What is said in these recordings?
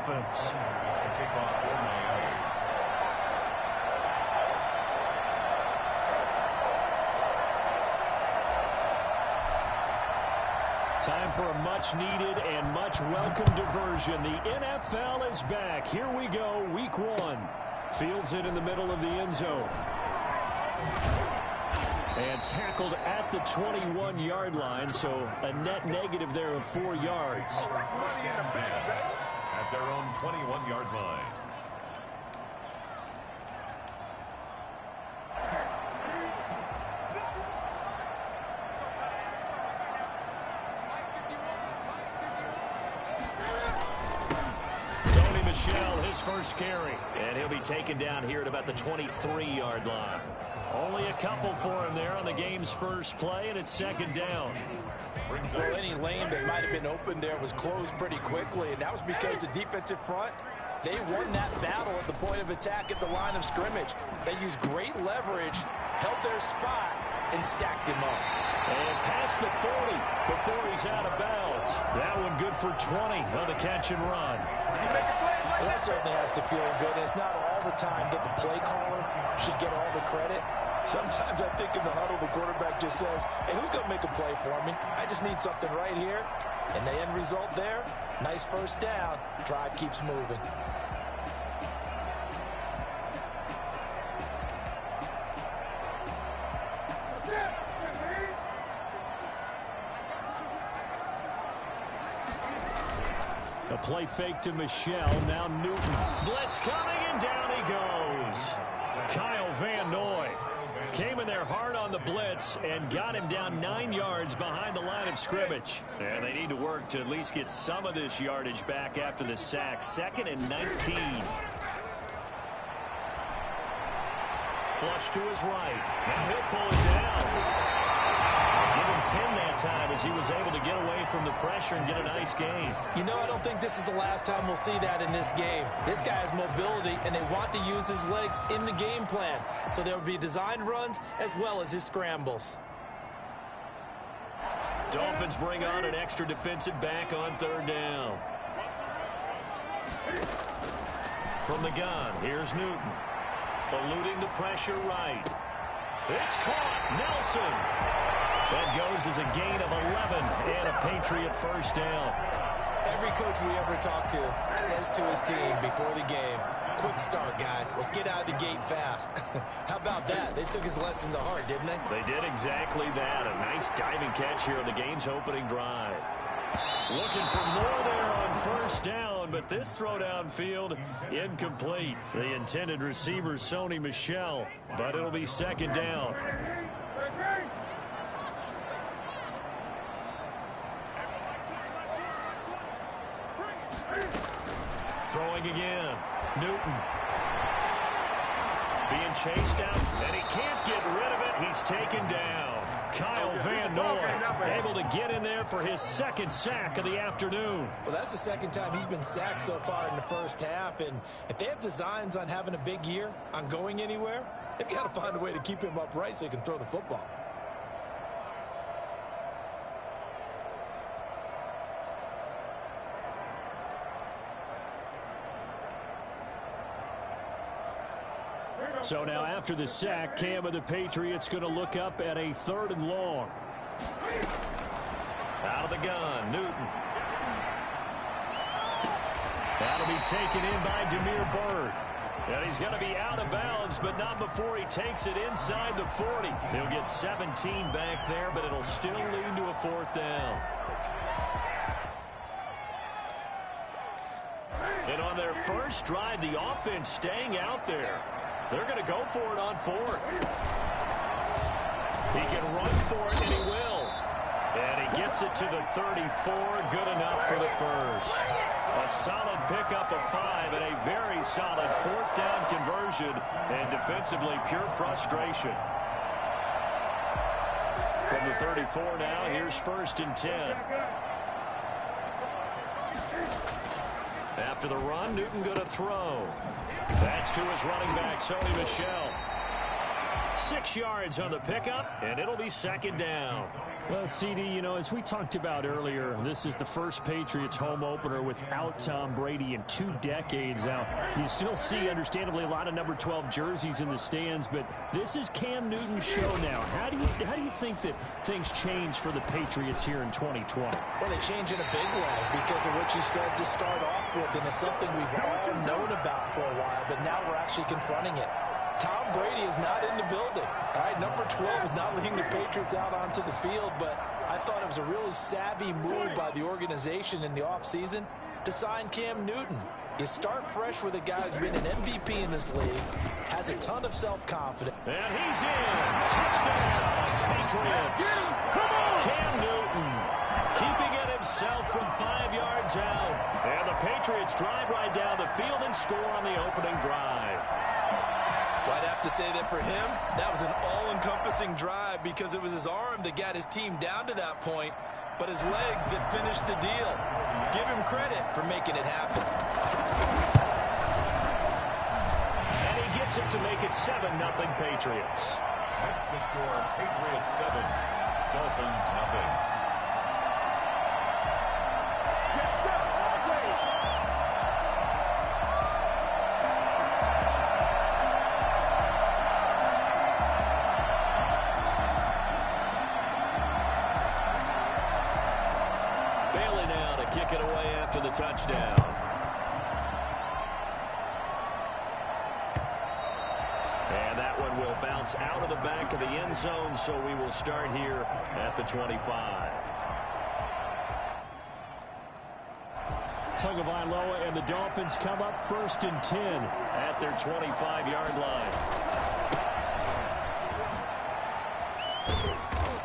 Dolphins. Time for a much-needed and much-welcome diversion. The NFL is back. Here we go, Week 1. Fields it in the middle of the end zone. And tackled at the 21-yard line, so a net negative there of 4 yards. At their own 21-yard line. His first carry, and he'll be taken down here at about the 23-yard line. Only a couple for him there on the game's first play, and it's second down. Well, any lane that might have been open there was closed pretty quickly, and that was because the defensive front, they won that battle at the point of attack at the line of scrimmage. They used great leverage, held their spot, and stacked him up. And past the 40 before he's out of bounds. That one good for 20 on the catch and run. Well, that certainly has to feel good. It's not all the time that the play caller should get all the credit. Sometimes I think in the huddle, the quarterback just says, hey, who's going to make a play for me? I just need something right here. And the end result there, nice first down. Drive keeps moving. A play fake to Michelle. Now Newton. Blitz coming, and down he goes. Kyle Van Noy came in there hard on the blitz and got him down 9 yards behind the line of scrimmage. And they need to work to at least get some of this yardage back after the sack. 2nd and 19. Flush to his right. Now he'll pull it down. Give him 10 that time as he was able to get away from the pressure and get a nice gain. You know, I don't think this is the last time we'll see that in this game. This guy has mobility, and they want to use his legs in the game plan. So there will be designed runs as well as his scrambles. Dolphins bring on an extra defensive back on 3rd down. From the gun, here's Newton. Eluding the pressure right. It's caught. Nelson. That goes as a gain of 11 and a Patriot first down. Every coach we ever talk to says to his team before the game, quick start, guys. Let's get out of the gate fast. How about that? They took his lesson to heart, didn't they? They did exactly that. A nice diving catch here on the game's opening drive. Looking for more there on first down, but this throw downfield incomplete. The intended receiver, Sony Michel, but it'll be 2nd down. Throwing again. Newton. Being chased out, and he can't get rid of it. He's taken down. Kyle Van Noy able to get in there for his 2nd sack of the afternoon. Well, that's the 2nd time he's been sacked so far in the first half. And if they have designs on having a big year, on going anywhere, they've got to find a way to keep him upright so he can throw the football. So now after the sack, Cam of the Patriots going to look up at a 3rd and long. Out of the gun, Newton. That'll be taken in by Damiere Byrd. And he's going to be out of bounds, but not before he takes it inside the 40. He'll get 17 back there, but it'll still lead to a 4th down. And on their first drive, the offense staying out there. They're going to go for it on 4th. He can run for it, and he will. And he gets it to the 34. Good enough for the first. A solid pickup of 5 and a very solid 4th down conversion. And defensively, pure frustration. From the 34 now, here's 1st and 10. After the run, Newton going to throw. That's to his running back, Sony Michel. 6 yards on the pickup, and it'll be second down. Well, CD, you know, as we talked about earlier, this is the first Patriots home opener without Tom Brady in 2 decades. Now, you still see, understandably, a lot of number 12 jerseys in the stands, but this is Cam Newton's show now. How do you think that things change for the Patriots here in 2020? Well, they change in a big way because of what you said to start off with, and it's something we've all known about for a while, but now we're actually confronting it. Tom Brady is not in the building. All right, number 12 is not leading the Patriots out onto the field, but I thought it was a really savvy move by the organization in the offseason to sign Cam Newton. You start fresh with a guy who's been an MVP in this league, has a ton of self-confidence. And he's in. Touchdown, Patriots. Come on. Cam Newton keeping it himself from 5 yards out. And the Patriots drive right down the field and score on the opening drive. Well, I'd have to say that for him, that was an all-encompassing drive because it was his arm that got his team down to that point, but his legs that finished the deal. Give him credit for making it happen. And he gets it to make it 7-0 Patriots. That's the score. Patriots 7, Dolphins 0. Kick it away after the touchdown. And that one will bounce out of the back of the end zone, so we will start here at the 25. Tagovailoa and the Dolphins come up 1st and 10 at their 25-yard line.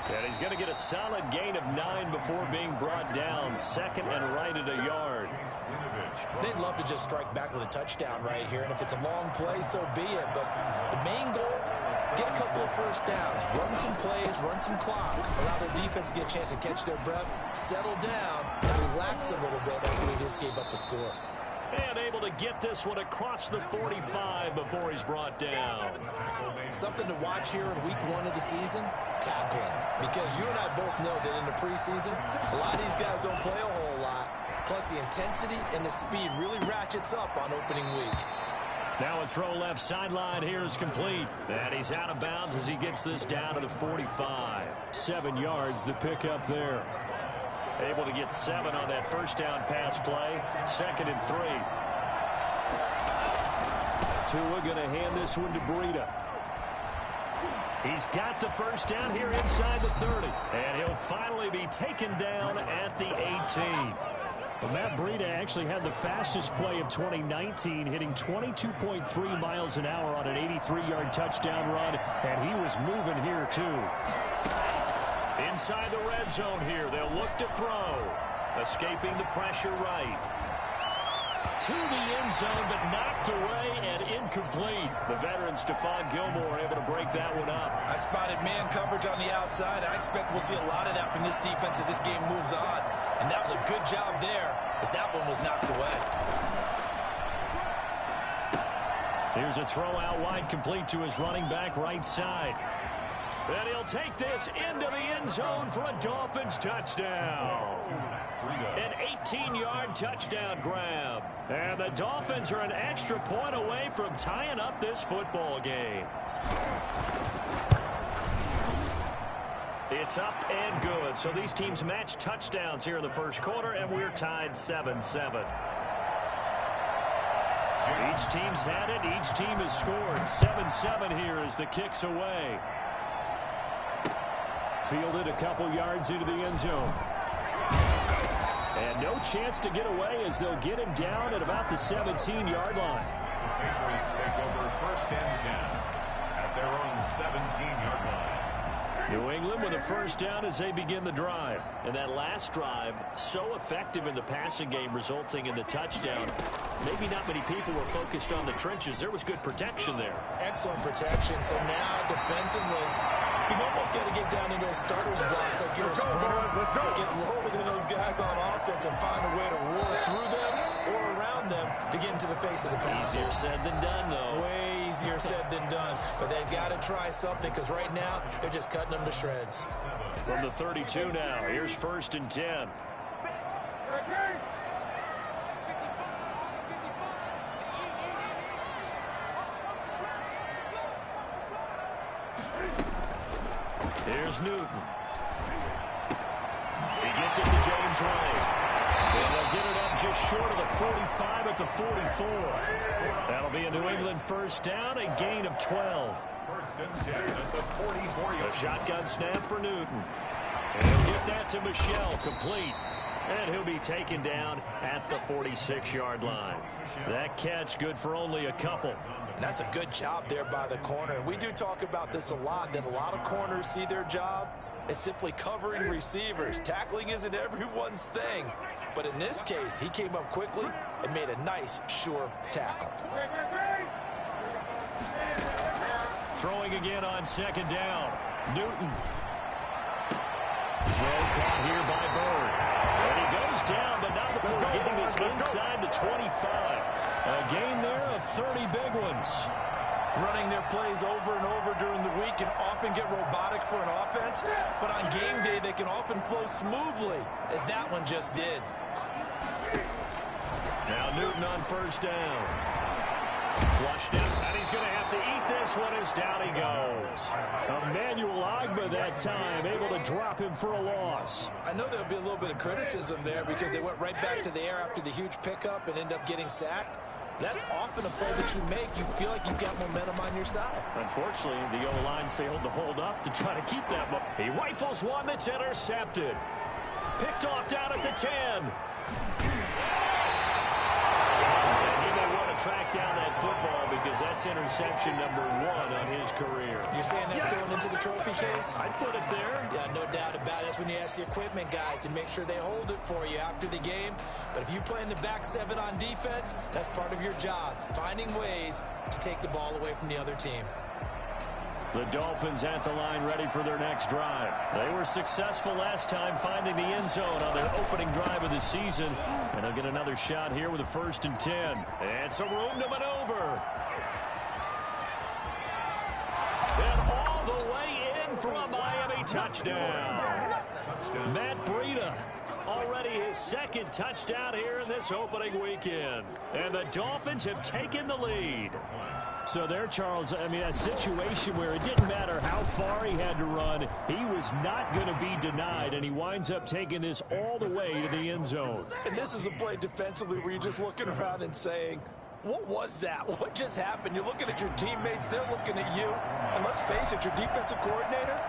And he's going to get a solid gain of 9 before being brought down. Second and right at a yard. They'd love to just strike back with a touchdown right here, and if it's a long play, so be it. But the main goal, get a couple of first downs, run some plays, run some clock, allow their defense to get a chance to catch their breath, settle down, and relax a little bit after they just gave up a score. And able to get this one across the 45 before he's brought down. Something to watch here in week 1 of the season, tackling. Because you and I both know that in the preseason, a lot of these guys don't play a whole lot. Plus the intensity and the speed really ratchets up on opening week. Now a throw left sideline here is complete. And he's out of bounds as he gets this down to the 45. 7 yards, the pickup there. Able to get 7 on that first down pass play. 2nd and 3. Tua going to hand this one to Breida. He's got the first down here inside the 30. And he'll finally be taken down at the 18. But Matt Breida actually had the fastest play of 2019, hitting 22.3 miles an hour on an 83-yard touchdown run. And he was moving here, too. Inside the red zone here, they'll look to throw. Escaping the pressure right. To the end zone, but knocked away and incomplete. The veteran Stephon Gilmore able to break that one up. I spotted man coverage on the outside. I expect we'll see a lot of that from this defense as this game moves on. And that was a good job there as that one was knocked away. Here's a throw out wide, complete to his running back right side. And he'll take this into the end zone for a Dolphins touchdown. An 18-yard touchdown grab. And the Dolphins are an extra point away from tying up this football game. It's up and good. So these teams match touchdowns here in the first quarter, and we're tied 7-7. Each team's had it. Each team has scored. 7-7 here as the kick's away. Fielded a couple yards into the end zone. And no chance to get away as they'll get him down at about the 17-yard line. The Patriots take over 1st and 10 at their own 17-yard line. New England with a first down as they begin the drive. And that last drive, so effective in the passing game, resulting in the touchdown. Maybe not many people were focused on the trenches. There was good protection there. Excellent protection. So now defensively, you've almost got to get down into those starters blocks like you're a sprinter. Get lower than those guys on offense and find a way to roll through them or around them to get into the face of the passer. Easier said than done, though. Way easier said than done. But they've got to try something because right now they're just cutting them to shreds. From the 32 now, here's 1st and 10. Here's Newton. He gets it to James White. And they'll get it up just short of the 45 at the 44. That'll be a New England 1st down, a gain of 12. 1st and 10 at the 44-yard. A shotgun snap for Newton. And he'll get that to Michel, complete. And he'll be taken down at the 46-yard line. That catch good for only a couple. And that's a good job there by the corner. And we do talk about this a lot, that a lot of corners see their job as simply covering receivers. Tackling isn't everyone's thing. But in this case, he came up quickly and made a nice, sure tackle. Throwing again on 2nd down. Newton. Throw caught here by Bird. And he goes down, but not before getting this inside the 25. A gain there of 30 big ones. Running their plays over and over during the week can often get robotic for an offense, but on game day they can often flow smoothly, as that one just did. Now Newton on 1st down. Flushed out, and he's going to have to eat this one as down he goes. Emmanuel Ogbah that time, able to drop him for a loss. I know there'll be a little bit of criticism there because they went right back to the air after the huge pickup and end up getting sacked. That's often a play that you make. You feel like you've got momentum on your side. Unfortunately, the O-line failed to hold up to try to keep that. He rifles one that's intercepted. Picked off down at the 10. Track down that football because that's interception number 1 on his career. You're saying that's going into the trophy case? I'd put it there. Yeah, no doubt about it. That's when you ask the equipment guys to make sure they hold it for you after the game. But if you play in the back 7 on defense, that's part of your job, finding ways to take the ball away from the other team. The Dolphins at the line ready for their next drive. They were successful last time finding the end zone on their opening drive of the season. And they'll get another shot here with a 1st and 10. And some room to maneuver. And all the way in for a Miami touchdown. Matt Breida, already his 2nd touchdown here in this opening weekend. And the Dolphins have taken the lead. So there, Charles, I mean, a situation where it didn't matter how far he had to run, he was not going to be denied, and he winds up taking this all the way to the end zone. And this is a play defensively where you're just looking around and saying, what was that? What just happened? You're looking at your teammates, they're looking at you. And let's face it, your defensive coordinator,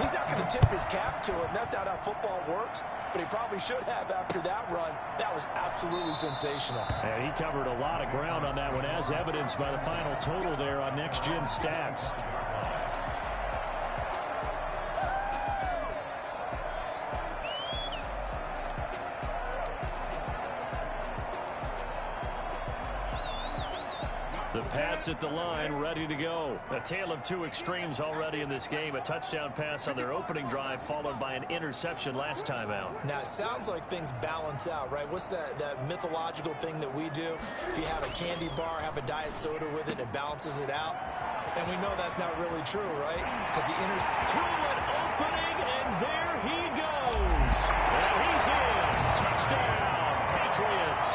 he's not going to tip his cap to him. That's not how football works. But he probably should have after that run. That was absolutely sensational. And he covered a lot of ground on that one, as evidenced by the final total there on Next Gen Stats. The Pats at the line, ready to go. A tale of 2 extremes already in this game. A touchdown pass on their opening drive, followed by an interception last time out. Now, it sounds like things balance out, right? What's that mythological thing that we do? If you have a candy bar, have a diet soda with it, it balances it out. And we know that's not really true, right? Because the through an opening, and there he goes. And he's in. Touchdown, Patriots.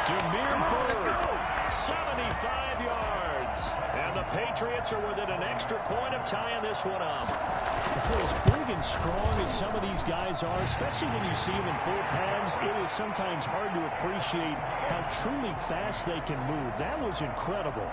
Demir Bird. 75 yards. And the Patriots are within an extra point of tying this one up. For as big and strong as some of these guys are, especially when you see them in full pads, it is sometimes hard to appreciate how truly fast they can move. That was incredible.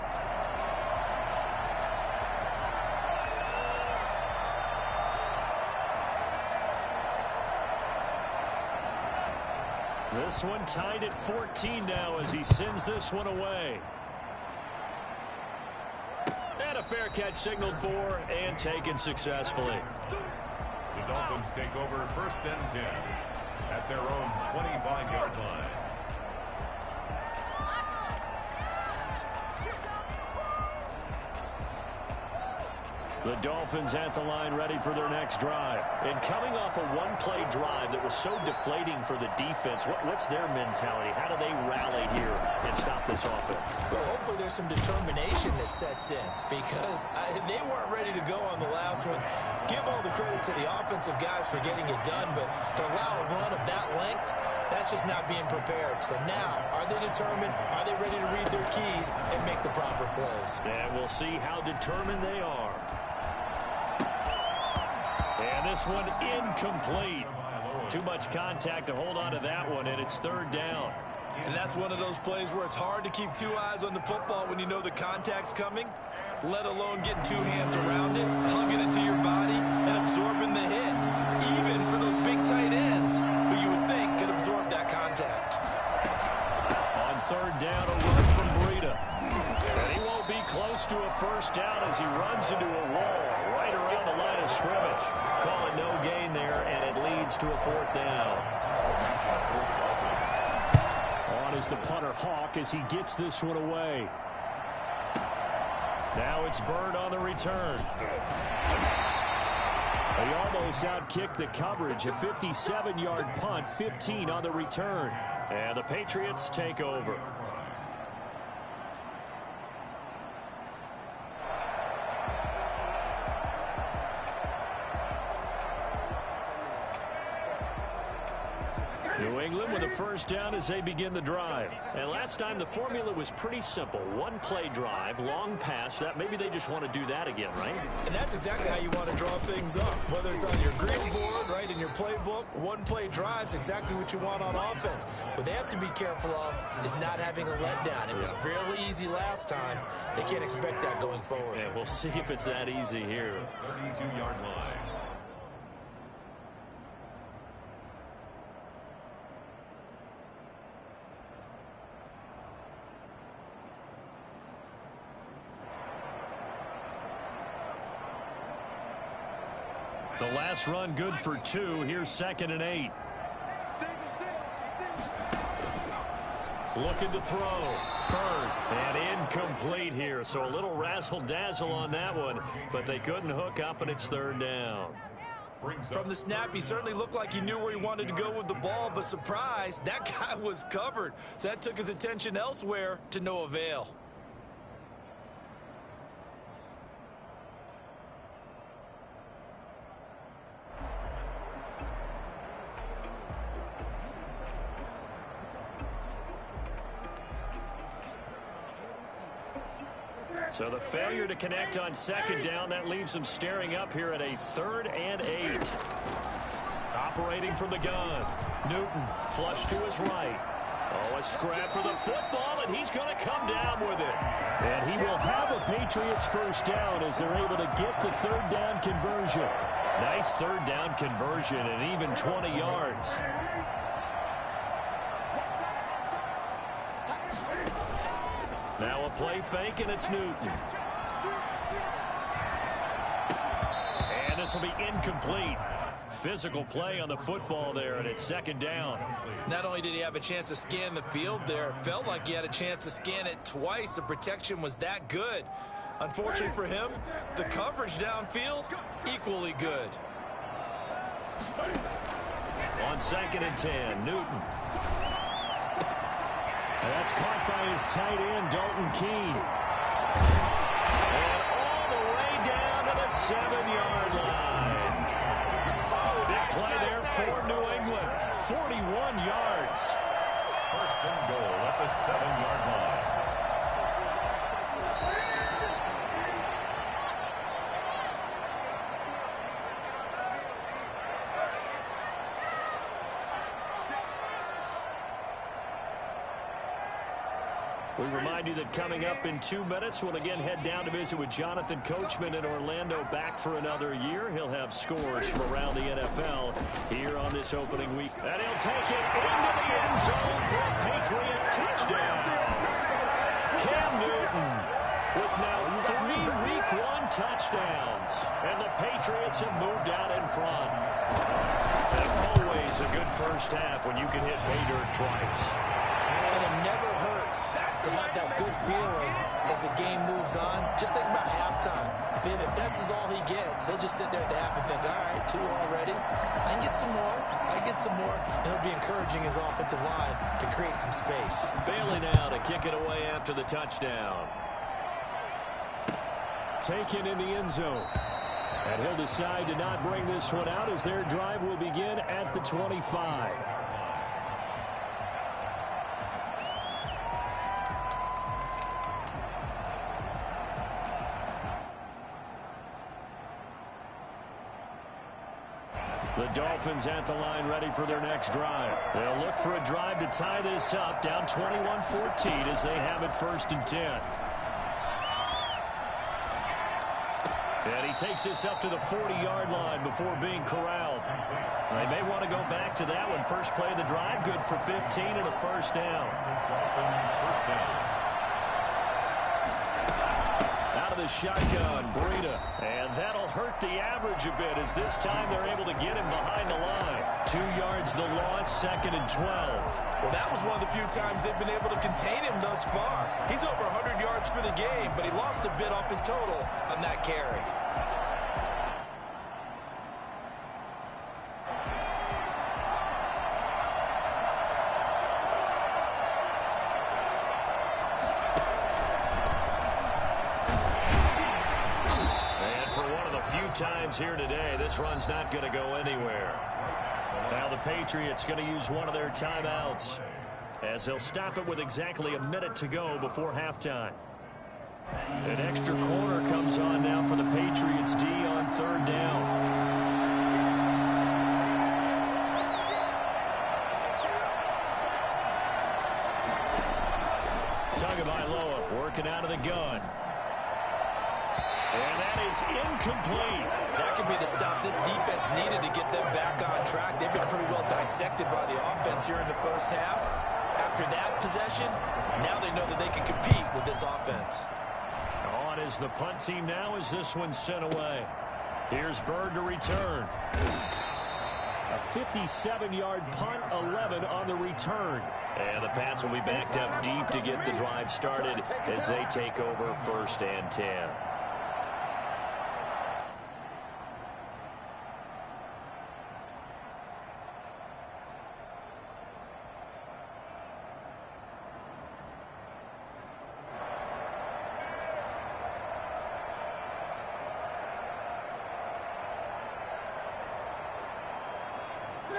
This one tied at 14 now as he sends this one away. And a fair catch signaled for and taken successfully. The Dolphins take over 1st and 10 at their own 25-yard line. The Dolphins at the line ready for their next drive. And coming off a one-play drive that was so deflating for the defense, what's their mentality? How do they rally here and this offense? Well, hopefully there's some determination that sets in because they weren't ready to go on the last one. Give all the credit to the offensive guys for getting it done, but to allow a run of that length, that's just not being prepared. So now, are they determined? Are they ready to read their keys and make the proper plays? And we'll see how determined they are. And this one incomplete. Too much contact to hold on to that one, and it's third down. And that's one of those plays where it's hard to keep two eyes on the football when you know the contact's coming, let alone getting two hands around it, hugging it to your body, and absorbing the hit, even for those big tight ends who you would think could absorb that contact. On third down, a run from Breida. And he won't be close to a first down as he runs into a wall right around the line of scrimmage. Calling no gain there, and it leads to a fourth down. On is the punter Hawk as he gets this one away. Now it's Bird on the return. They almost outkicked the coverage. A 57-yard punt, 15 on the return. And the Patriots take over. New England with a first down as they begin the drive. And last time the formula was pretty simple. One play drive, long pass. That maybe they just want to do that again, right? And that's exactly how you want to draw things up. Whether it's on your grease board, right, in your playbook, one play drive's exactly what you want on offense. What they have to be careful of is not having a letdown. It was fairly easy last time. They can't expect that going forward. And we'll see if it's that easy here. 32-yard line. The last run good for 2. Here's 2nd and 8. Looking to throw. Bird. And incomplete here. So a little razzle-dazzle on that one. But they couldn't hook up, and it's third down. From the snap, he certainly looked like he knew where he wanted to go with the ball. But surprise, that guy was covered. So that took his attention elsewhere to no avail. So the failure to connect on 2nd down, that leaves them staring up here at a 3rd and 8. Operating from the gun. Newton flush to his right. Oh, a scrap for the football, and he's going to come down with it. And he will have a Patriots first down as they're able to get the 3rd down conversion. Nice 3rd down conversion and even 20 yards. Now a play fake, and it's Newton. And this will be incomplete. Physical play on the football there, and it's 2nd down. Not only did he have a chance to scan the field there, it felt like he had a chance to scan it twice. The protection was that good. Unfortunately for him, the coverage downfield, equally good. On 2nd and 10, Newton. And that's caught by his tight end, Dalton Keene. And all the way down to the 7-yard line. Big play there for New England. 41 yards. First and goal at the 7-yard line. We remind you that coming up in 2 minutes, we'll again head down to visit with Jonathan Coachman in Orlando, back for another year. He'll have scores from around the NFL here on this opening week. And he'll take it into the end zone for a Patriot touchdown. Cam Newton with now 3 Week 1 touchdowns. And the Patriots have moved out in front. And always a good first half when you can hit pay dirt twice. And it never hurts to have that good feeling as the game moves on. Just think about halftime. If that's all he gets, he'll just sit there at the half and think, all right, 2 already. I can get some more. And it'll be encouraging his offensive line to create some space. Bailey now to kick it away after the touchdown. Taken in the end zone. And he'll decide to not bring this one out as their drive will begin at the 25. The Dolphins at the line ready for their next drive. They'll look for a drive to tie this up, down 21-14 as they have it 1st and 10. And he takes this up to the 40-yard line before being corralled. They may want to go back to that one. First play of the drive, good for 15 and a first down. Out of the shotgun, Breida. And that'll hurt the average a bit as this time they're able to get him behind the line. 2 yards the loss, 2nd and 12. Well, that was one of the few times they've been able to contain him thus far. He's over 100 yards for the game, but he lost a bit off his total on that carry. Times here today, this run's not going to go anywhere. Now the Patriots going to use one of their timeouts as they'll stop it with exactly a minute to go before halftime. An extra corner comes on now for the Patriots D on 3rd down. Tagovailoa working out of the gun. And that is incomplete. That could be the stop this defense needed to get them back on track. They've been pretty well dissected by the offense here in the first half. After that possession, now they know that they can compete with this offense. On is the punt team now as this one's sent away. Here's Bird to return. A 57-yard punt, 11 on the return. And the Pats will be backed up deep to get the drive started as they take over 1st and 10.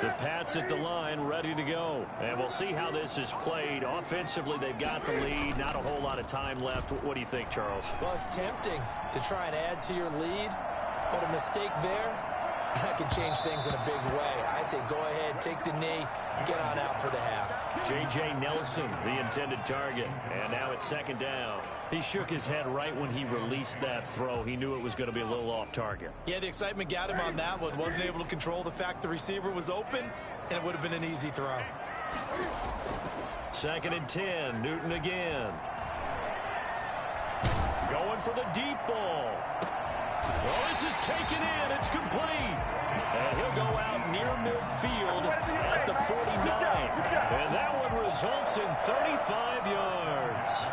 The Pats at the line, ready to go. And we'll see how this is played. Offensively, they've got the lead. Not a whole lot of time left. What do you think, Charles? Well, it's tempting to try and add to your lead, but a mistake there, that could change things in a big way. I say go ahead, take the knee, get on out for the half. J.J. Nelson, the intended target. And now it's 2nd down. He shook his head right when he released that throw. He knew it was going to be a little off target. Yeah, the excitement got him on that one. Wasn't able to control the fact the receiver was open, and it would have been an easy throw. 2nd and 10. Newton again. Going for the deep ball. Well, this is taken in. It's complete. And he'll go out near midfield at the 49. And that one results in 35 yards.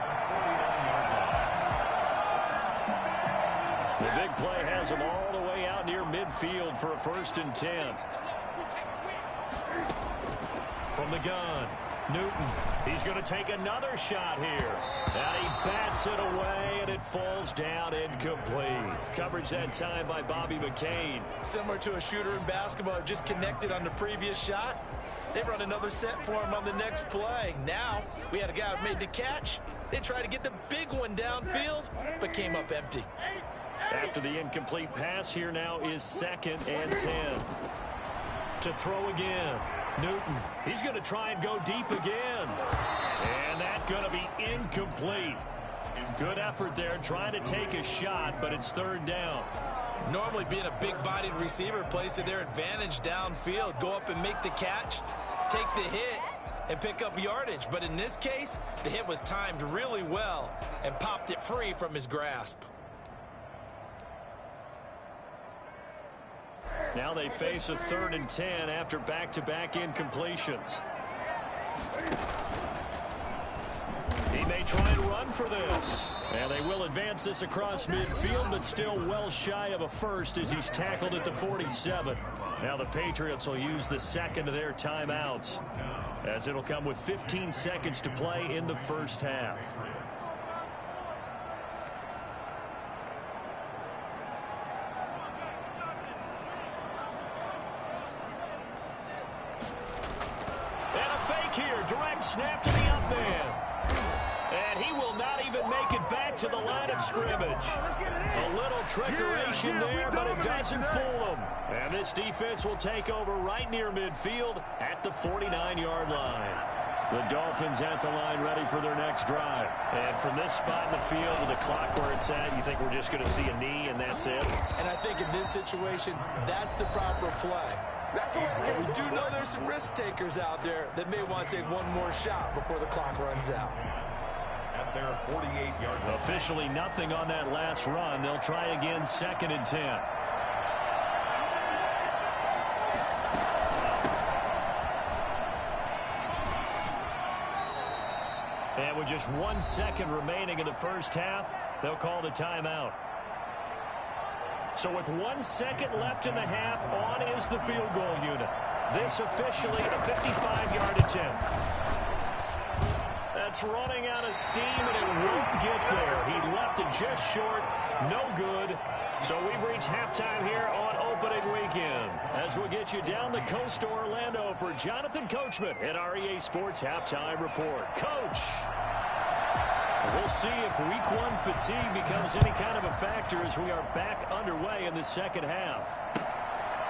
The big play has him all the way out near midfield for a 1st and 10. From the gun, Newton. He's going to take another shot here. And he bats it away, and it falls down incomplete. Coverage that time by Bobby McCain. Similar to a shooter in basketball, just connected on the previous shot. They run another set for him on the next play. Now, we had a guy who made the catch. They tried to get the big one downfield, but came up empty. After the incomplete pass, here now is 2nd and 10. To throw again. Newton, he's going to try and go deep again. And that's going to be incomplete. Good effort there, trying to take a shot, but it's 3rd down. Normally being a big-bodied receiver plays to their advantage downfield. Go up and make the catch, take the hit, and pick up yardage. But in this case, the hit was timed really well and popped it free from his grasp. Now they face a 3rd and 10 after back-to-back incompletions. He may try and run for this. And they will advance this across midfield, but still well shy of a first as he's tackled at the 47. Now the Patriots will use the 2nd of their timeouts. as it'll come with 15 seconds to play in the first half. And a fake here. Direct snap to the up man. And he will not even make it back to the line of scrimmage. A little trickeration there, but it doesn't fool them. And this defense will take over right near midfield at the 49-yard line. The Dolphins at the line ready for their next drive. And from this spot in the field to the clock where it's at, you think we're just going to see a knee and that's it? And I think in this situation, that's the proper play. But we do know there's some risk takers out there that may want to take one more shot before the clock runs out. At their 48-yard line. Officially nothing on that last run. They'll try again, 2nd and 10. And with just 1 second remaining in the first half, they'll call the timeout. So with 1 second left in the half, on is the field goal unit. This officially a 55-yard attempt. That's running out of steam, and it won't get there. He left it just short. No good. So we've reached halftime here on opening weekend. As we'll get you down the coast to Orlando for Jonathan Coachman at our EA Sports Halftime Report. Coach, we'll see if Week 1 fatigue becomes any kind of a factor as we are back underway in the second half.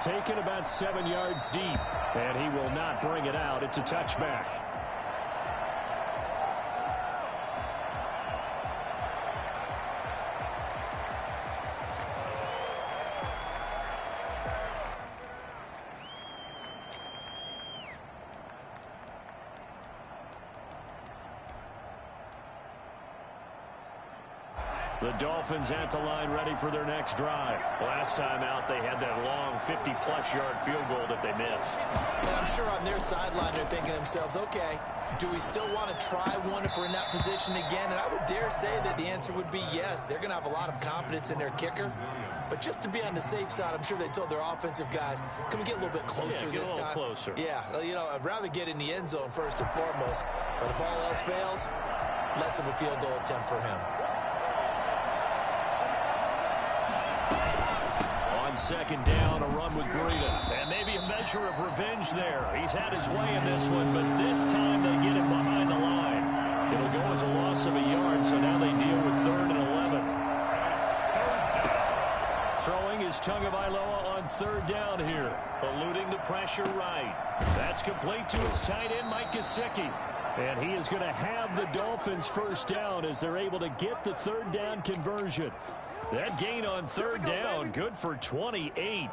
Taken about 7 yards deep, and he will not bring it out. It's a touchback. The Dolphins at the line ready for their next drive. Last time out, they had that long 50-plus yard field goal that they missed. And I'm sure on their sideline they're thinking to themselves, okay, do we still want to try one if we're in that position again? And I would dare say that the answer would be yes. They're going to have a lot of confidence in their kicker. But just to be on the safe side, I'm sure they told their offensive guys, can we get a little bit closer this time? Closer. Yeah, you know, I'd rather get in the end zone first and foremost. But if all else fails, less of a field goal attempt for him. On 2nd down, a run with Breida. And maybe a measure of revenge there. He's had his way in this one, but this time they get it behind the line. It'll go as a loss of a yard, so now they deal with 3rd and 11. Throwing is Tagovailoa on 3rd down here. Eluding the pressure right. That's complete to his tight end, Mike Gesicki. And he is going to have the Dolphins first down as they're able to get the 3rd down conversion. That gain on 3rd down, good for 28.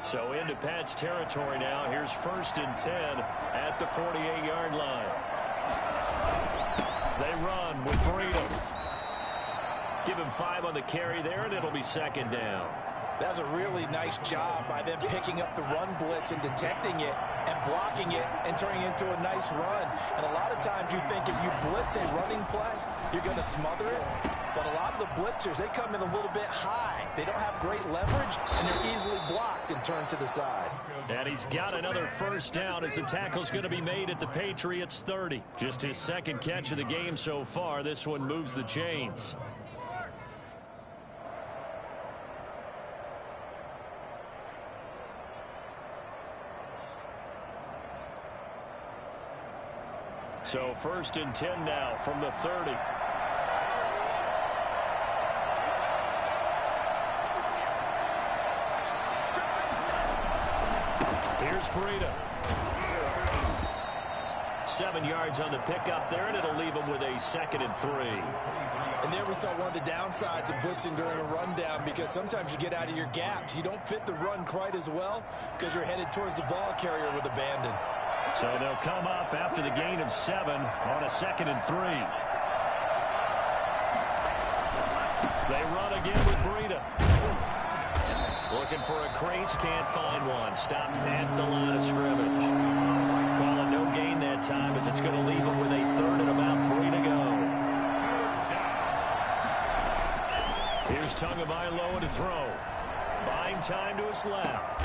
So into Pat's territory now. Here's 1st and 10 at the 48-yard line. They run with Breida. Give him 5 on the carry there, and it'll be 2nd down. That was a really nice job by them picking up the run blitz and detecting it and blocking it and turning it into a nice run. And a lot of times you think if you blitz a running play, you're going to smother it. But a lot of the blitzers, they come in a little bit high. They don't have great leverage, and they're easily blocked and turned to the side. And he's got another first down as the tackle's going to be made at the Patriots 30. Just his 2nd catch of the game so far. This one moves the chains. So 1st and 10 now from the 30. Here's Breida. 7 yards on the pickup there, and it'll leave him with a 2nd and 3. And there we saw one of the downsides of blitzing during a rundown, because sometimes you get out of your gaps. You don't fit the run quite as well because you're headed towards the ball carrier with abandon. So they'll come up after the gain of 7 on a 2nd and 3. They run again with Breida. Looking for a crease, can't find one. Stopped at the line of scrimmage. Calling no gain that time as it's going to leave him with a 3rd and about 3 to go. Here's Tagovailoa to throw. Buying time to his left.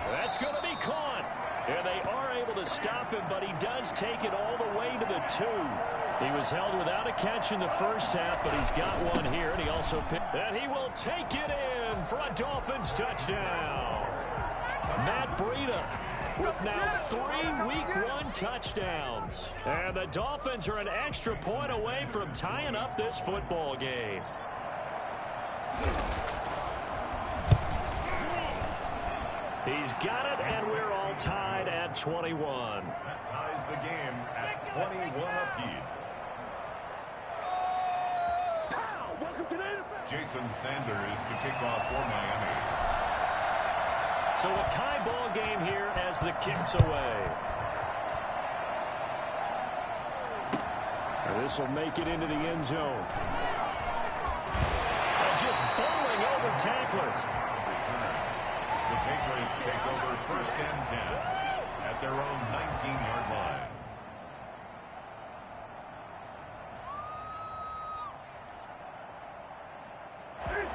That's going to be caught. And they are able to stop him, but he does take it all the way to the 2. He was held without a catch in the first half, but he's got one here, and he also picked. And he will take it in for a Dolphins touchdown. Matt Breida with now 3 Week 1 touchdowns. And the Dolphins are an extra point away from tying up this football game. He's got it, and we're all tied at 21. That ties the game at 21 apiece. Jason Sanders to kick off for Miami. So a tie ball game here as the kick's away. And this will make it into the end zone. And just bowling over tacklers. The Patriots take over 1st and 10 at their own 19-yard line.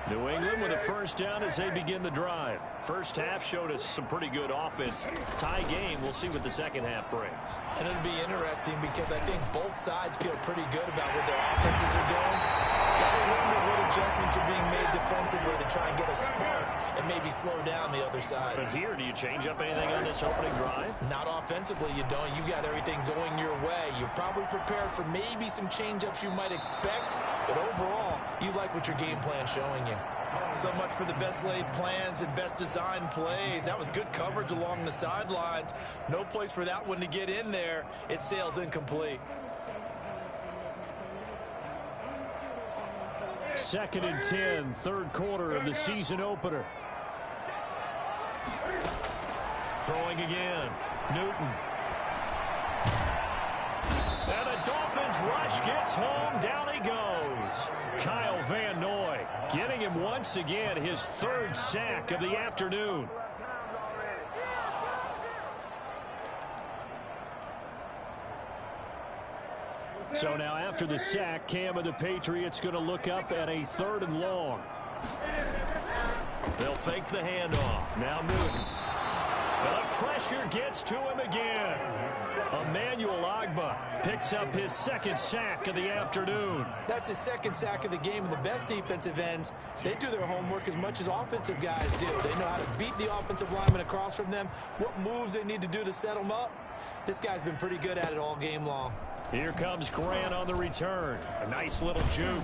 New England with a first down as they begin the drive. First half showed us some pretty good offense. Tie game. We'll see what the second half brings. And it'll be interesting because I think both sides feel pretty good about what their offenses are doing. Gotta wonder what adjustments are being made defensively to try and get a spark and maybe slow down the other side. But here, do you change up anything on this opening drive? Not offensively, you don't. You got everything going your way. You've probably prepared for maybe some change-ups you might expect, but overall, you like what your game plan's showing you. So much for the best laid plans and best designed plays. That was good coverage along the sidelines. No place for that one to get in there. It sails incomplete. 2nd and 10, 3rd quarter of the season opener. Throwing again. Newton. And the Dolphins rush gets home. Down he goes. Kyle Van Noy getting him once again his 3rd sack of the afternoon. So now after the sack, Cam of the Patriots going to look up at a 3rd and long. They'll fake the handoff. Now Newton. The pressure gets to him again. Emmanuel Ogbah picks up his 2nd sack of the afternoon. That's his 2nd sack of the game, and the best defensive ends, they do their homework as much as offensive guys do. They know how to beat the offensive lineman across from them, what moves they need to do to set them up. This guy's been pretty good at it all game long. Here comes Grant on the return. A nice little juke.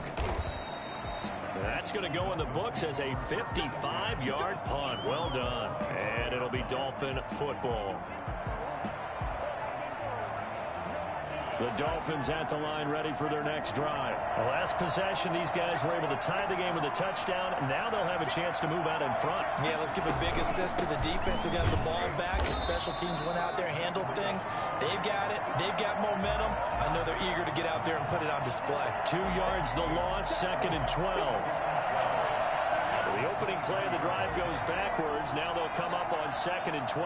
That's going to go in the books as a 55-yard punt. Well done. And it'll be Dolphin football. The Dolphins at the line ready for their next drive. The last possession, these guys were able to tie the game with a touchdown. Now they'll have a chance to move out in front. Yeah, let's give a big assist to the defense who got the ball back. The special teams went out there, handled things. They've got it. They've got momentum. I know they're eager to get out there and put it on display. 2 yards the loss, 2nd and 12. So the opening play of the drive goes backwards. Now they'll come up on 2nd and 12.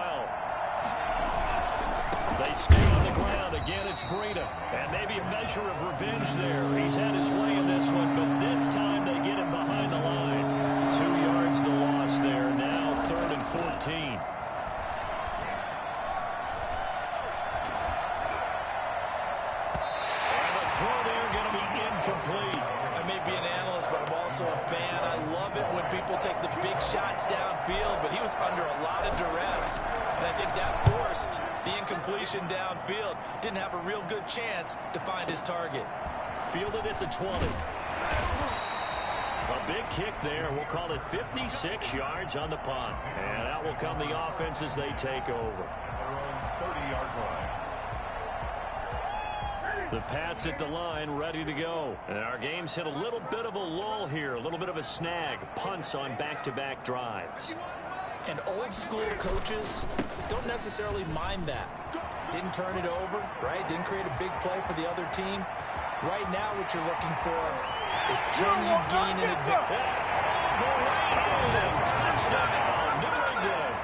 They stay on the ground. Again, it's Breida. And maybe a measure of revenge there. He's had his way in this one, but this time they get him behind the line. 2 yards the loss there. Now 3rd and 14. And the throw there going to be incomplete. I may be an analyst, but I'm also a fan. I love it when people take the big shots downfield, but he was under a lot of duress. And I think that forced the incompletion downfield. Didn't have a real good chance to find his target. Fielded at the 20. A big kick there. We'll call it 56 yards on the punt. And out will come the offense as they take over. Their own 30-yard line. The Pats at the line ready to go. And our game's hit a little bit of a lull here. A little bit of a snag. Punts on back-to-back drives. And old school coaches don't necessarily mind that. Didn't turn it over, right? Didn't create a big play for the other team. Right now what you're looking for is can you gain an advantage? Touchdown, New England.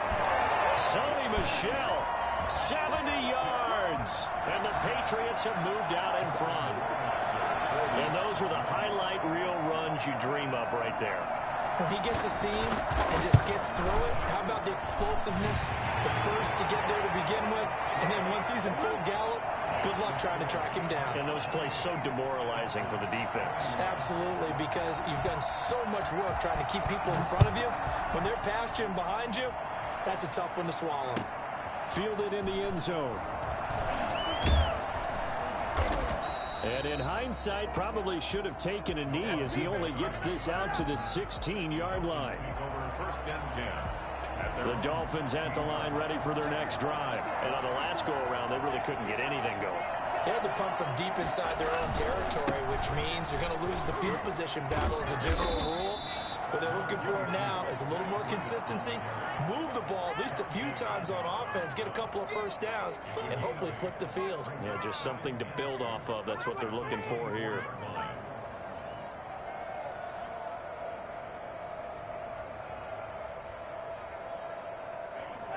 Sonny Michel, 70 yards. And the Patriots have moved out in front. And those are the highlight reel runs you dream of right there. when he gets a seam and just gets through it, how about the explosiveness, the burst to get there to begin with, and then once he's in full gallop, good luck trying to track him down. And those plays so demoralizing for the defense. Absolutely, because you've done so much work trying to keep people in front of you. When they're past you and behind you, that's a tough one to swallow. Fielded in the end zone. And in hindsight, probably should have taken a knee as he only gets this out to the 16-yard line. The Dolphins at the line ready for their next drive. And on the last go-around, they really couldn't get anything going. They had to punt from deep inside their own territory, which means you're going to lose the field position battle as a general rule. What they're looking for now is a little more consistency, move the ball at least a few times on offense, get a couple of first downs, and hopefully flip the field. Yeah, just something to build off of. That's what they're looking for here.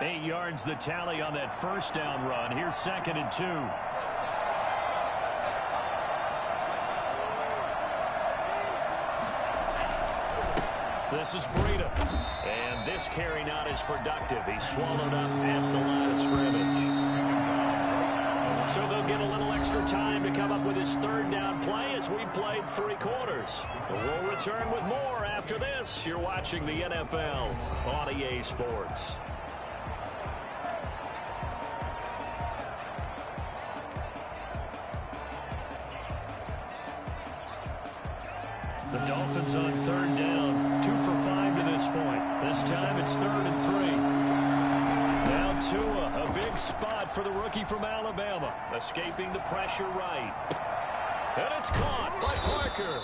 Eight yards the tally on that first down run. Here's 2nd and 2. This is Breida. And this carry not as productive. He's swallowed up at the line of scrimmage. So they'll get a little extra time to come up with his 3rd down play as we've played 3 quarters. We'll return with more after this. You're watching the NFL on EA Sports. The Dolphins on 3rd down. 2 for 5 to this point. This time it's 3rd and 3. Now Tua, a big spot for the rookie from Alabama. Escaping the pressure right. And it's caught by Parker.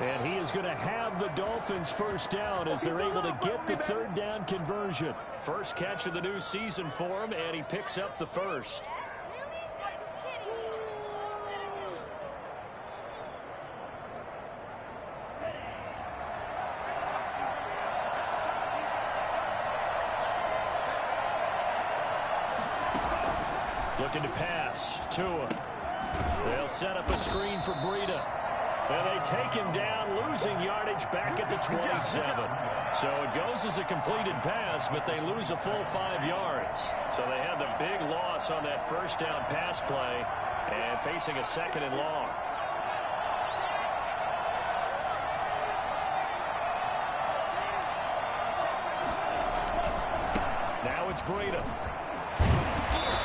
And he is going to have the Dolphins' first down as they're able to get the 3rd down conversion. First catch of the new season for him, and he picks up the first. Looking to pass. Tua. They'll set up a screen for Breida. And they take him down, losing yardage back at the 27. So it goes as a completed pass, but they lose a full 5 yards. So they have the big loss on that first down pass play and facing a 2nd and long. Now it's Breida.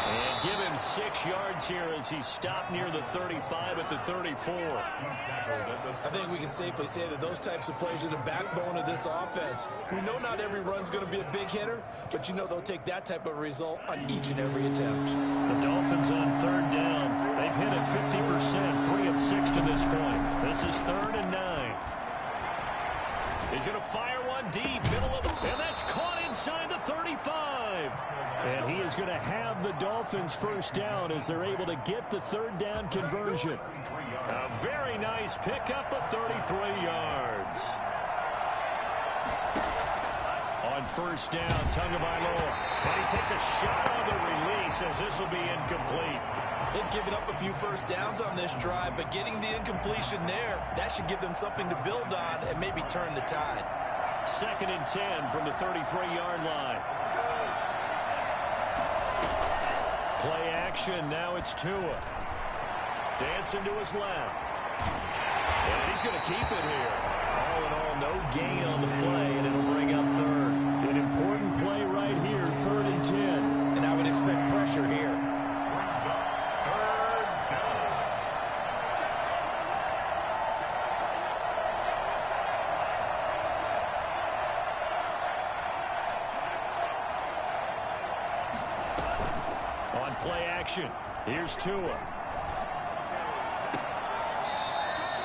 And give him 6 yards here as he's stopped near the 35 at the 34. I think we can safely say that those types of plays are the backbone of this offense. We know not every run's going to be a big hitter, but you know they'll take that type of result on each and every attempt. The Dolphins on 3rd down. They've hit it 50%, 3 of 6 to this point. This is 3rd and 9. He's going to fire one deep, middle of the... And that's caught inside the 35. And he is going to have the Dolphins' first down as they're able to get the 3rd down conversion. A very nice pickup of 33 yards. On first down, Tagovailoa. And he takes a shot on the release as this will be incomplete. They've given up a few first downs on this drive, but getting the incompletion there, that should give them something to build on and maybe turn the tide. 2nd and 10 from the 33-yard line. Play action. Now it's Tua. Dancing to his left. And he's going to keep it here. All in all, no gain on the play, and it'll bring up 3rd. An important play right here, 3rd and 10. And I would expect pressure here. On play action, here's Tua.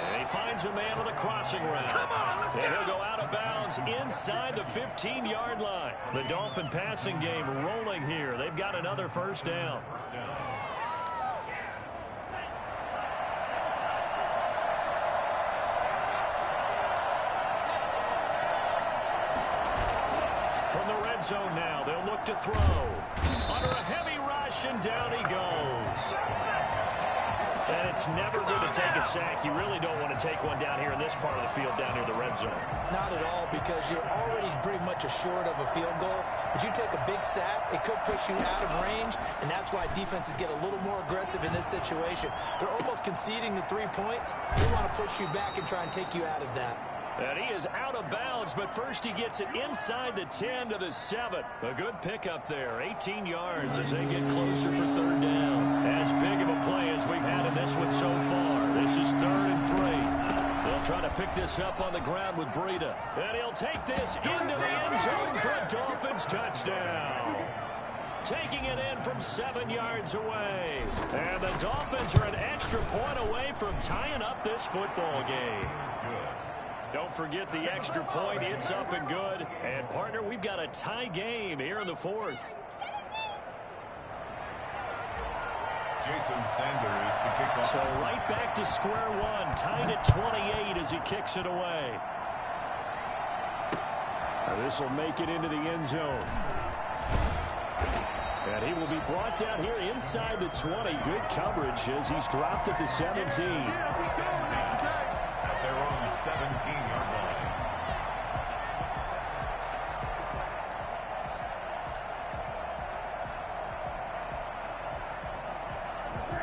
And he finds a man on the crossing route. And he'll go out of bounds inside the 15-yard line. The Dolphin passing game rolling here. They've got another first down. From the red zone now, they'll look to throw. Under a heavy rush, and down he goes. And it's never good to take a sack. You really don't want to take one down here in this part of the field, down near the red zone. Not at all, because you're already pretty much assured of a field goal. But you take a big sack, it could push you out of range, and that's why defenses get a little more aggressive in this situation. They're almost conceding the 3 points. They want to push you back and try and take you out of that. And he is out of bounds, but first he gets it inside the 10 to the 7. A good pickup there, 18 yards as they get closer for third down. As big of a play as we've had in this one so far. This is 3rd and 3. They'll try to pick this up on the ground with Breida. And he'll take this into the end zone for a Dolphins touchdown. Taking it in from 7 yards away. And the Dolphins are an extra point away from tying up this football game. Don't forget the extra point. It's up and good. And, partner, we've got a tie game here in the 4th. Jason Sanders to kick off. So right back to square one. Tied at 28 as he kicks it away. This will make it into the end zone. And he will be brought down here inside the 20. Good coverage as he's dropped at the 17. At their own 17-yard line.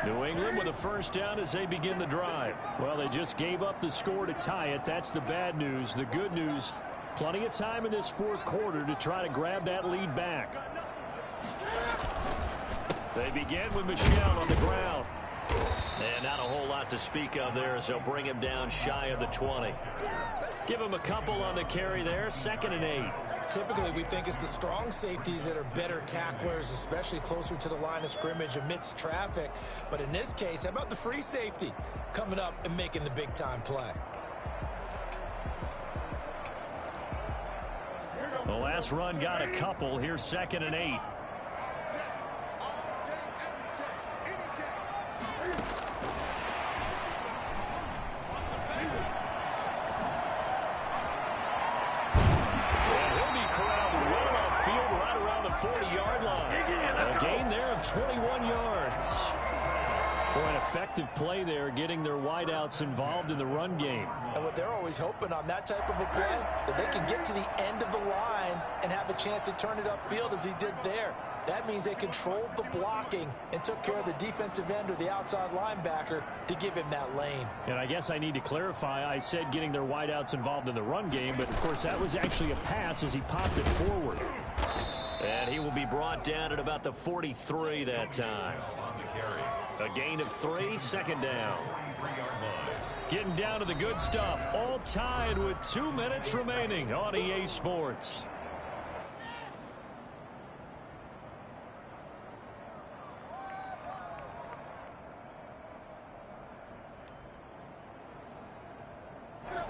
New England with a first down as they begin the drive. Well, they just gave up the score to tie it. That's the bad news. The good news, plenty of time in this 4th quarter to try to grab that lead back. They begin with Michel on the ground. And not a whole lot to speak of there as they'll bring him down shy of the 20. Give him a couple on the carry there. 2nd and 8. Typically, we think it's the strong safeties that are better tacklers, especially closer to the line of scrimmage amidst traffic. But in this case, how about the free safety coming up and making the big-time play? The last run got a couple. Here's 2nd and 8. Effective play there, getting their wideouts involved in the run game. And what they're always hoping on that type of a play, that they can get to the end of the line and have a chance to turn it upfield as he did there. That means they controlled the blocking and took care of the defensive end or the outside linebacker to give him that lane. And I guess I need to clarify, I said getting their wideouts involved in the run game, but of course that was actually a pass as he popped it forward. And he will be brought down at about the 43 that time. A gain of 3, 2nd down. Getting down to the good stuff. All tied with 2 minutes remaining on EA Sports.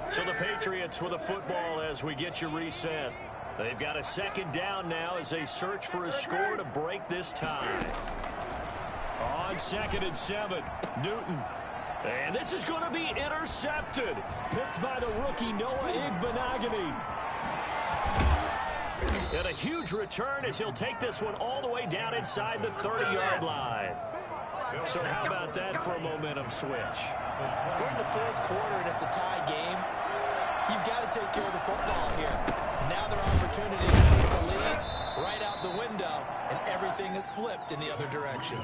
So the Patriots with a football as we get you reset. They've got a 2nd down now as they search for a score to break this tie. On 2nd and 7, Newton. And this is going to be intercepted. Picked by the rookie Noah Igbenogany. And a huge return as he'll take this one all the way down inside the 30-yard line. So how about that for a momentum switch? We're in the 4th quarter and it's a tie game. You've got to take care of the football here. Now their opportunity to take the lead right out the window, and everything is flipped in the other direction.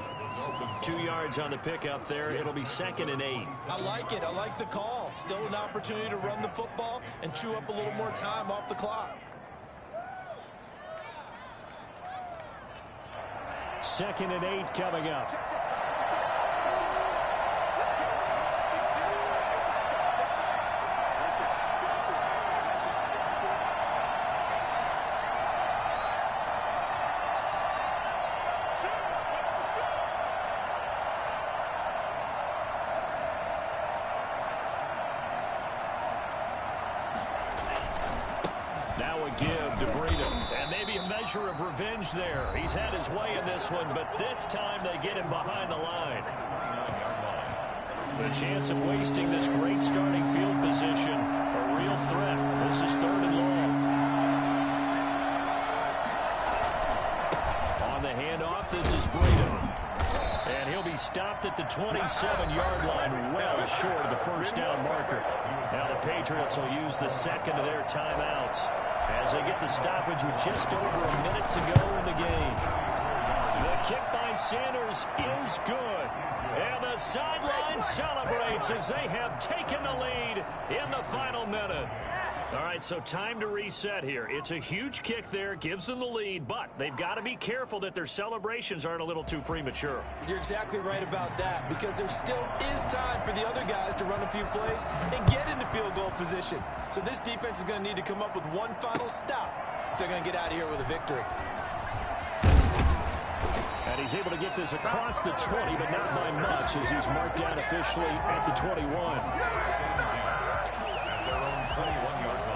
2 yards on the pickup there. It'll be 2nd and 8. I like it. I like the call. Still an opportunity to run the football and chew up a little more time off the clock. 2nd and 8 coming up. Of revenge there. He's had his way in this one, but this time they get him behind the line. The chance of wasting this great starting field position, a real threat. This is 3rd and long. On the handoff, this is Breida. And he'll be stopped at the 27-yard line, well short of the first down marker. Now the Patriots will use the second of their timeouts as they get the stoppage with just over a minute to go in the game. The kick by Sanders is good. And the sideline celebrates as they have taken the lead in the final minute. All right, so time to reset here. It's a huge kick there, gives them the lead, but they've got to be careful that their celebrations aren't a little too premature. You're exactly right about that, because there still is time for the other guys to run a few plays and get into field goal position. So this defense is going to need to come up with one final stop if they're going to get out of here with a victory. And he's able to get this across the 20, but not by much, as he's marked down officially at the 21. At their own 21-yard line.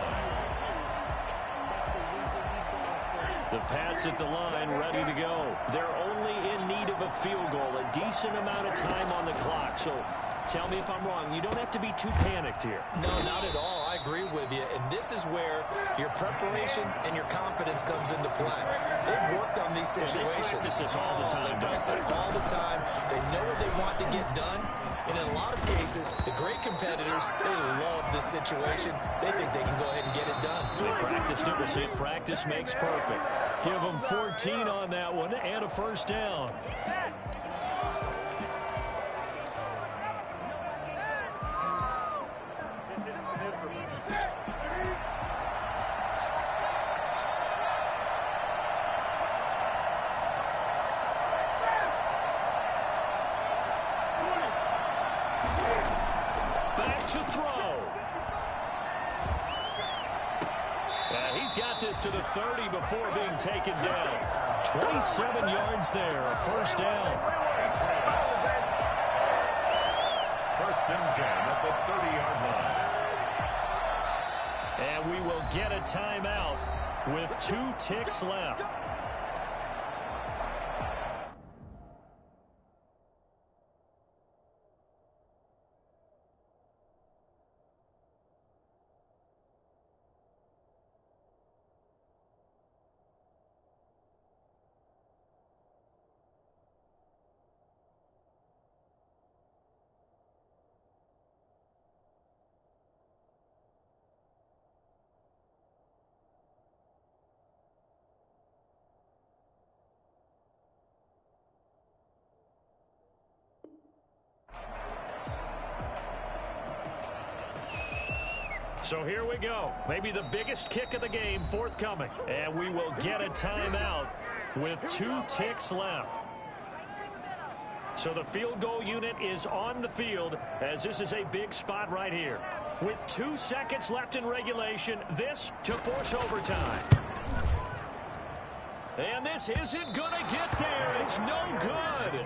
The Pats at the line, ready to go. They're only in need of a field goal, a decent amount of time on the clock. So tell me if I'm wrong. You don't have to be too panicked here. No, not at all. I agree with you. And this is where your preparation and your confidence comes into play. They've worked on these situations. They practice this all the time. They practice it all the time. They know what they want to get done. And in a lot of cases, the great competitors, they love this situation. They think they can go ahead and get it done. They practiced it. We'll see if practice makes perfect. Give them 14 on that one and a first down. Back to throw. He's got this to the 30 before being taken down. 27 yards there, a first down. First and 10 at the 30-yard line. And we will get a timeout with 2 ticks left. So here we go. Maybe the biggest kick of the game forthcoming. And we will get a timeout with 2 ticks left. So the field goal unit is on the field as this is a big spot right here. With 2 seconds left in regulation, this to force overtime. And this isn't going to get there. It's no good.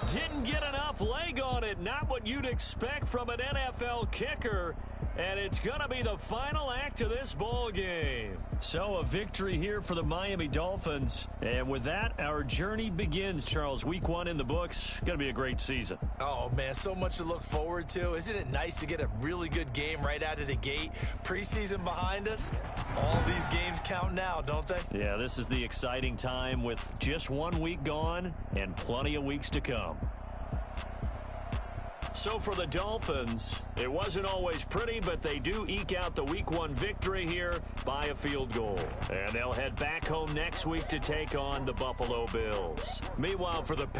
Didn't get enough leg on it. Not what you'd expect from an NFL kicker. And it's going to be the final act of this ball game. So a victory here for the Miami Dolphins. And with that, our journey begins, Charles. Week 1 in the books. Going to be a great season. Oh, man, so much to look forward to. Isn't it nice to get a really good game right out of the gate? Preseason behind us. All these games count now, don't they? Yeah, this is the exciting time with just 1 week gone and plenty of weeks to come. So for the Dolphins, it wasn't always pretty, but they do eke out the Week 1 victory here by a field goal. And they'll head back home next week to take on the Buffalo Bills. Meanwhile, for the